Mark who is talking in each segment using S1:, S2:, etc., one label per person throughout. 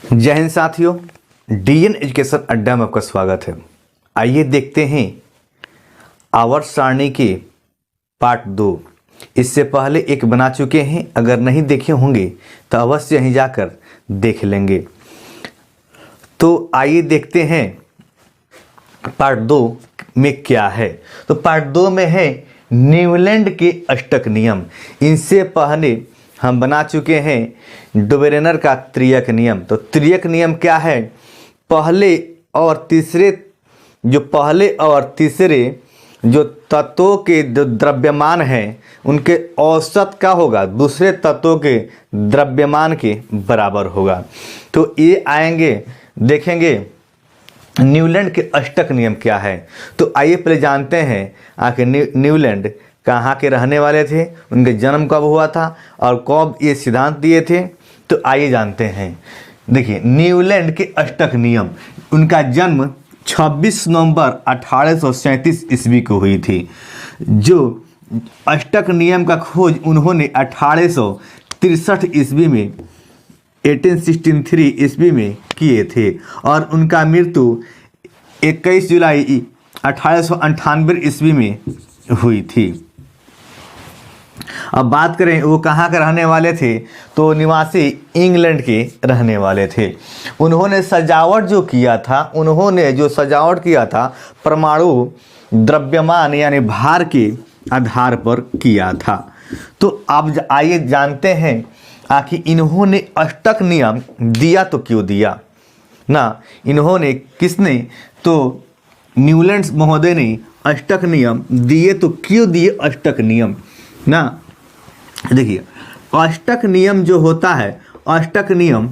S1: जय हिंद साथियों, DN education अड्डा में आपका स्वागत है। आइए देखते हैं आवर्त सारणी के पार्ट 2। इससे पहले एक बना चुके हैं, अगर नहीं देखे होंगे तो अवश्य यहीं जाकर देख लेंगे। तो आइए देखते हैं पार्ट 2 में क्या है। तो पार्ट 2 में है न्यूलैंड के अष्टक नियम। इनसे पहले हम बना चुके हैं डुबरेनर का त्रियक नियम। तो त्रियक नियम क्या है? पहले और तीसरे जो तत्वों के जो द्रव्यमान हैं उनके औसत का होगा दूसरे तत्वों के द्रव्यमान के बराबर होगा। तो ये आएंगे, देखेंगे न्यूलैंड के अष्टक नियम क्या है। तो आइए पहले जानते हैं आखिर न्यूलैंड कहाँ के रहने वाले थे, उनके जन्म कब हुआ था और कब ये सिद्धांत दिए थे। तो आइए जानते हैं। देखिए न्यूलैंड के अष्टक नियम, उनका जन्म 26 नवंबर 1837 ईस्वी को हुई थी। जो अष्टक नियम का खोज उन्होंने 1863 ईस्वी में 1863 ईस्वी में किए थे और उनका मृत्यु 21 जुलाई 1898 ईस्वी में हुई थी। अब बात करें वो कहाँ के रहने वाले थे, तो निवासी इंग्लैंड के रहने वाले थे। उन्होंने सजावट जो किया था परमाणु द्रव्यमान यानी भार के आधार पर किया था। तो अब आइए जानते हैं आखिर इन्होंने अष्टक नियम दिया तो क्यों दिया ना। इन्होंने किसने, तो न्यूलैंड महोदय ने अष्टक नियम दिए तो क्यों दिए अष्टक नियम ना। देखिए अष्टक नियम जो होता है, अष्टक नियम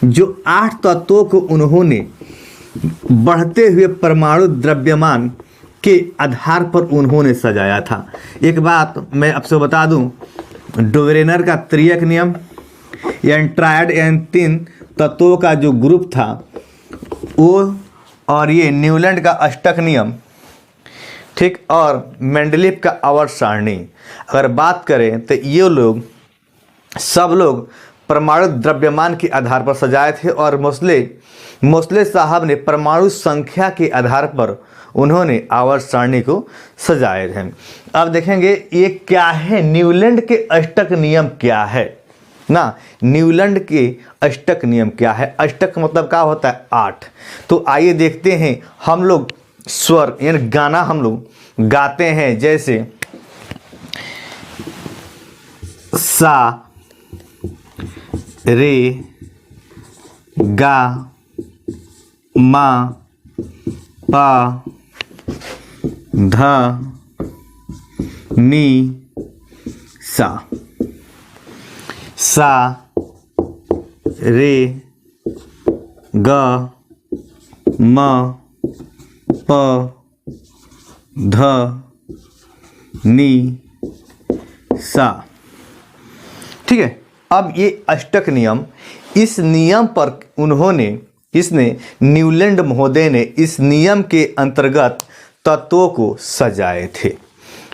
S1: जो 8 तत्वों को उन्होंने बढ़ते हुए परमाणु द्रव्यमान के आधार पर उन्होंने सजाया था। एक बात मैं आपसे बता दूं, डुबरेनर का त्रियक नियम यानी ट्रायड यानी 3 तत्वों का जो ग्रुप था वो, और ये न्यूलैंड का अष्टक नियम, ठीक, और मेंडलीव का आवर्त सारणी अगर बात करें तो ये लोग सब लोग परमाणु द्रव्यमान के आधार पर सजाए थे और मोस्ले साहब ने परमाणु संख्या के आधार पर उन्होंने आवर्त सारणी को सजाए थे। अब देखेंगे ये क्या है, न्यूलैंड के अष्टक नियम क्या है ना। न्यूलैंड के अष्टक नियम क्या है? अष्टक मतलब क्या होता है? 8। तो आइए देखते हैं। हम लोग स्वर यानी गाना हम लोग गाते हैं, जैसे सा रे गा मा पा धा नी सा रे गा मा प ध नी सा। ठीक है। अब ये अष्टक नियम, इस नियम पर इसने न्यूलैंड महोदय ने इस नियम के अंतर्गत तत्वों को सजाए थे।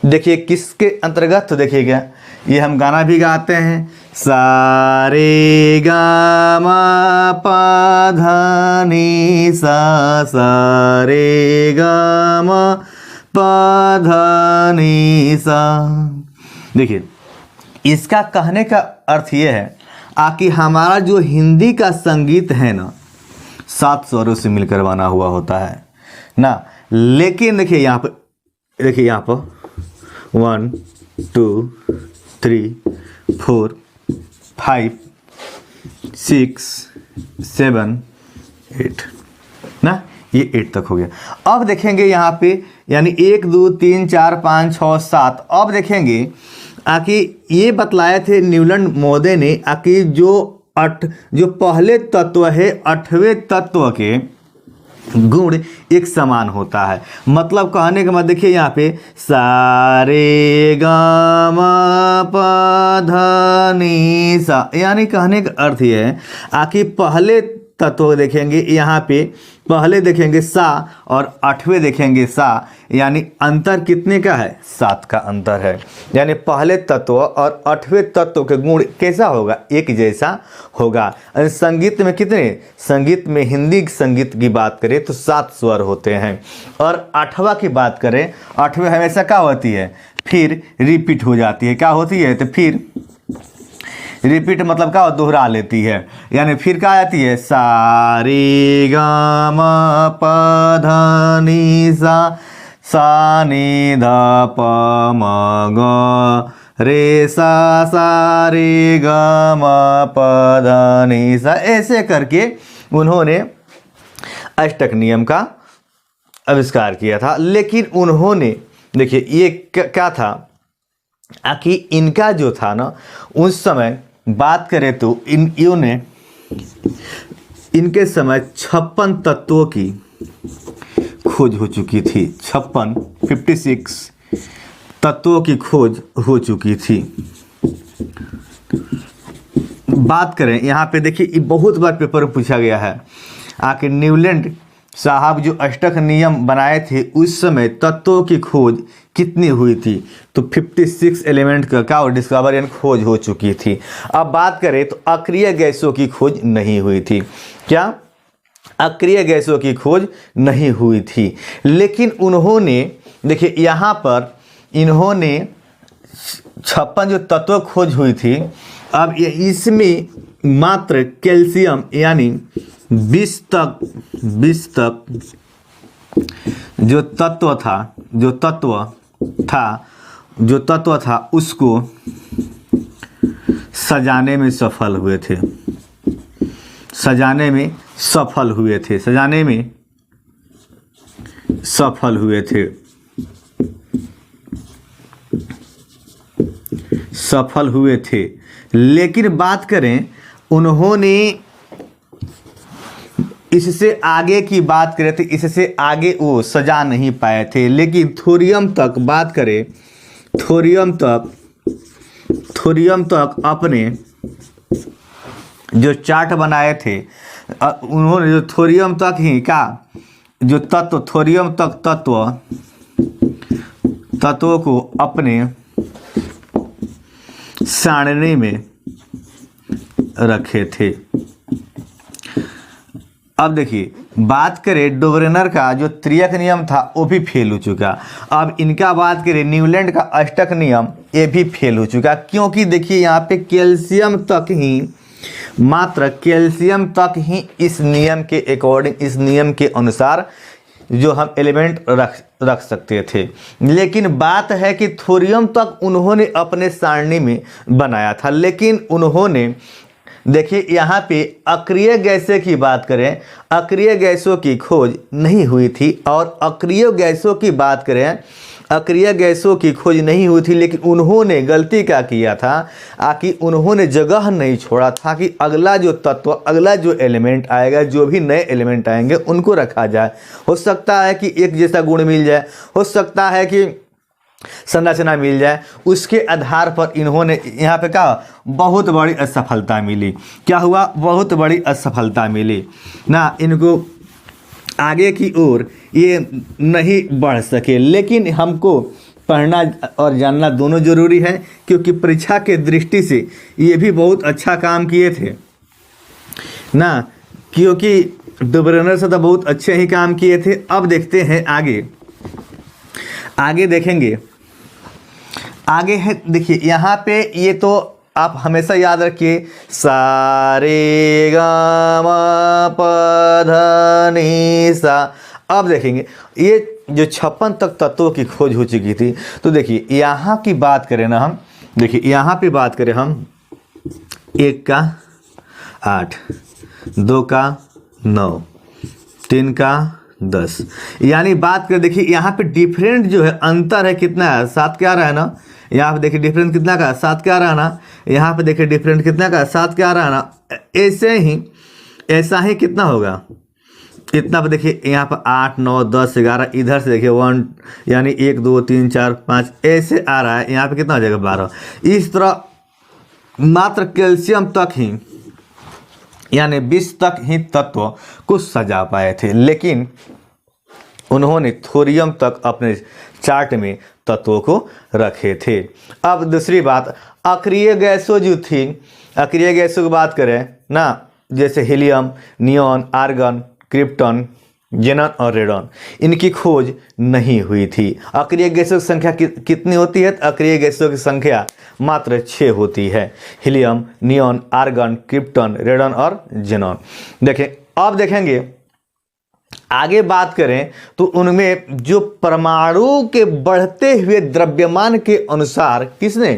S1: देखिए किसके अंतर्गत, तो देखिएगा ये हम गाना भी गाते हैं, सा रे गा मा पा धा नी सा रे गा मा पा धा नी सा। देखिए इसका कहने का अर्थ ये है कि हमारा जो हिंदी का संगीत है ना 7 स्वरों से मिलकर बना हुआ होता है ना। लेकिन देखिए यहाँ पर 1 2 3 4 5 6 7 8 ना, ये 8 तक हो गया। अब देखेंगे यहाँ पे यानी 1 2 3 4 5 6 7। अब देखेंगे कि ये बतलाए थे न्यूलैंड महोदय ने कि जो पहले तत्व है 8वें तत्व के गुण एक समान होता है। मतलब कहने का मतलब देखिए यहाँ पे सा रे गा मा पा धा नी सा, यानी कहने का अर्थ ये है कि पहले तत्व देखेंगे यहाँ पे, पहले देखेंगे सा और 8वें देखेंगे सा, यानी अंतर कितने का है? 7 का अंतर है। यानी पहले तत्व और 8वें तत्व के गुण कैसा होगा? एक जैसा होगा। संगीत में कितने? संगीत में हिंदी संगीत की बात करें तो 7 स्वर होते हैं, और 8वां की बात करें, 8वें हमेशा क्या होती है? फिर रिपीट हो जाती है। क्या होती है? तो फिर रिपीट मतलब क्या? दोहरा लेती है। यानी फिर क्या आती है? सा रे गा मा पा धा नी सा, सा नी धा पा मा गा रे सा रे गा मा पा धा नी सा। ऐसे करके उन्होंने अष्टक नियम का आविष्कार किया था। लेकिन उन्होंने देखिए ये क्या था कि इनका जो था ना, उस समय बात करें तो इन्होंने इनके समय 56 तत्वों की खोज हो चुकी थी। 56 तत्वों की खोज हो चुकी थी। बात करें यहाँ पे देखिए, ये बहुत बार पेपर में पूछा गया है। आखिर न्यूलैंड साहब जो अष्टक नियम बनाए थे उस समय तत्वों की खोज कितनी हुई थी? तो 56 एलिमेंट का क्या डिस्कवर यानी खोज हो चुकी थी। अब बात करें तो अक्रिय गैसों की खोज नहीं हुई थी। क्या? अक्रिय गैसों की खोज नहीं हुई थी। लेकिन उन्होंने देखिए यहाँ पर इन्होंने 56 जो तत्व खोज हुई थी, अब इसमें मात्र कैल्शियम यानी 20 तक जो तत्व था उसको सजाने में सफल हुए थे। सजाने में सफल हुए थे। लेकिन बात करें उन्होंने इससे आगे की बात करें तो इससे आगे वो सजा नहीं पाए थे। लेकिन थोरियम तक बात करें, थोरियम तक अपने जो चार्ट बनाए थे, उन्होंने जो थोरियम तक ही का जो तत्व थोरियम तक तत्वों को अपने सारणी में रखे थे। अब देखिए बात करें डोबरेनर का जो त्रियक नियम था वो भी फेल हो चुका। अब इनका बात करें न्यूलैंड का अष्टक नियम, ये भी फेल हो चुका। क्योंकि देखिए यहाँ पे मात्र कैल्शियम तक ही इस नियम के अकॉर्डिंग, इस नियम के अनुसार जो हम एलिमेंट रख सकते थे। लेकिन बात है कि थोरियम तक उन्होंने अपने सारणी में बनाया था। लेकिन उन्होंने देखिए यहाँ पे अक्रिय गैसें की बात करें, अक्रिय गैसों की खोज नहीं हुई थी। और अक्रिय गैसों की बात करें, अक्रिय गैसों की खोज नहीं हुई थी। लेकिन उन्होंने गलती क्या किया था कि उन्होंने जगह नहीं छोड़ा था कि अगला जो तत्व, अगला जो एलिमेंट आएगा, जो भी नए एलिमेंट आएंगे उनको रखा जाए। हो सकता है कि एक जैसा गुण मिल जाए, हो सकता है कि संरचना मिल जाए। उसके आधार पर इन्होंने यहाँ पे कहा बहुत बड़ी असफलता मिली। क्या हुआ? बहुत बड़ी असफलता मिली ना, इनको आगे की ओर ये नहीं बढ़ सके। लेकिन हमको पढ़ना और जानना दोनों जरूरी है, क्योंकि परीक्षा के दृष्टि से ये भी बहुत अच्छा काम किए थे ना, क्योंकि डोबरेनर से तो बहुत अच्छे ही काम किए थे। अब देखते हैं आगे देखेंगे। आगे है देखिए यहाँ पे, ये तो आप हमेशा याद रखिए, सा रे गा मा पा धा नी सा। अब देखेंगे ये जो 56 तक तत्वों की खोज हो चुकी थी। तो देखिए यहाँ की बात करें ना हम, देखिए यहाँ पे बात करें हम 1 का 8, 2 का 9, 3 का 10, यानी बात करें देखिए यहाँ पे डिफरेंट जो है अंतर है कितना है? 7 क्या रहा है ना, यहाँ पे देखिए डिफरेंस कितना का? 7 क्या रहा ना, यहाँ पे देखिए डिफरेंस कितना का? 7 क्या रहा ना। ऐसा ही कितना होगा? इतना पे देखिए यहाँ पर 8, 9, 10, 11, इधर से देखिए 1 यानी 1, 2, 3, 4, 5 ऐसे आ रहा है। यहाँ पे कितना हो जाएगा? 12। इस तरह मात्र कैल्शियम तक ही यानी 20 तक ही तत्व को सजा पाए थे, लेकिन उन्होंने थोरियम तक अपने चार्ट में तत्वों को रखे थे। अब दूसरी बात, अक्रिय गैसों जो थी, अक्रिय गैसों की बात करें ना, जैसे हीलियम, नियॉन, आर्गन, क्रिप्टन, जेनन और रेडन, इनकी खोज नहीं हुई थी। अक्रिय गैसों की संख्या कितनी होती है? अक्रिय गैसों की संख्या मात्र 6 होती है। Helium, neon, argon, krypton, radon और जेनन। देखें, अब देखेंगे आगे बात करें तो उनमें जो परमाणु के बढ़ते हुए द्रव्यमान के अनुसार, किसने?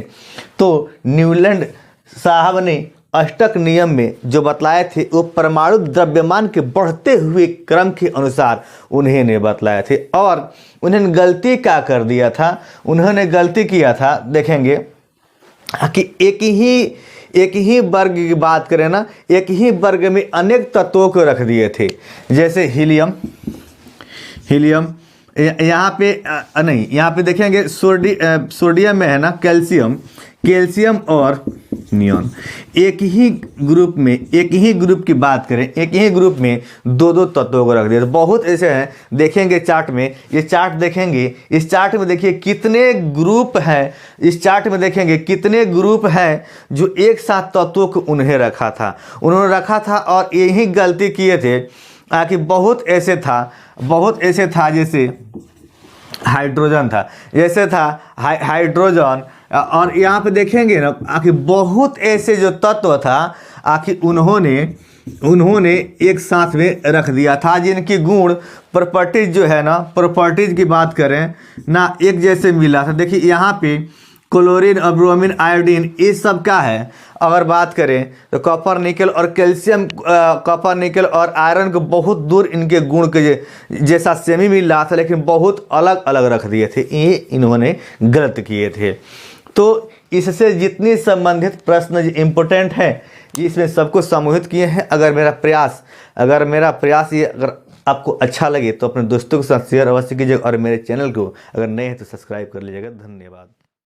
S1: तो न्यूलैंड साहब ने अष्टक नियम में जो बतलाए थे, वो परमाणु द्रव्यमान के बढ़ते हुए क्रम के अनुसार उन्होंने बतलाए थे। और उन्होंने गलती क्या कर दिया था? उन्होंने गलती किया था, देखेंगे कि एक ही वर्ग की बात करें ना, एक ही वर्ग में अनेक तत्वों को रख दिए थे। जैसे हीलियम यहाँ पे नहीं, यहाँ पे देखेंगे सोडियम में है ना कैल्शियम और नियॉन। एक ही ग्रुप की बात करें, एक ही ग्रुप में दो तत्वों को रख दिया। तो बहुत ऐसे हैं, देखेंगे चार्ट में, ये चार्ट देखेंगे, इस चार्ट में देखिए कितने ग्रुप हैं, इस चार्ट में देखेंगे कितने ग्रुप हैं जो एक साथ तत्वों को उन्होंने रखा था। और यही गलती किए थे कि बहुत ऐसे था जैसे हाइड्रोजन था, जैसे था हाइड्रोजन। और यहाँ पे देखेंगे ना आखिर बहुत ऐसे जो तत्व था आखिर उन्होंने एक साथ में रख दिया था, जिनकी गुण प्रॉपर्टीज जो है ना, प्रॉपर्टीज की बात करें ना, एक जैसे मिला था। देखिए यहाँ पे क्लोरीन और ब्रोमीन, आयोडीन, ये सब क्या है? अगर बात करें तो कॉपर, निकल और कैल्शियम, कॉपर, निकल और आयरन को बहुत दूर इनके गुण के जैसा सेमी मिल रहा था, लेकिन बहुत अलग अलग रख दिए थे। ये इन्होंने गलत किए थे। तो इससे जितनी संबंधित प्रश्न इम्पोर्टेंट हैं, इसमें सबको समूहित किए हैं। अगर मेरा प्रयास ये अगर आपको अच्छा लगे तो अपने दोस्तों के साथ शेयर अवश्य कीजिएगा, और मेरे चैनल को अगर नए हैं तो सब्सक्राइब कर लीजिएगा। धन्यवाद।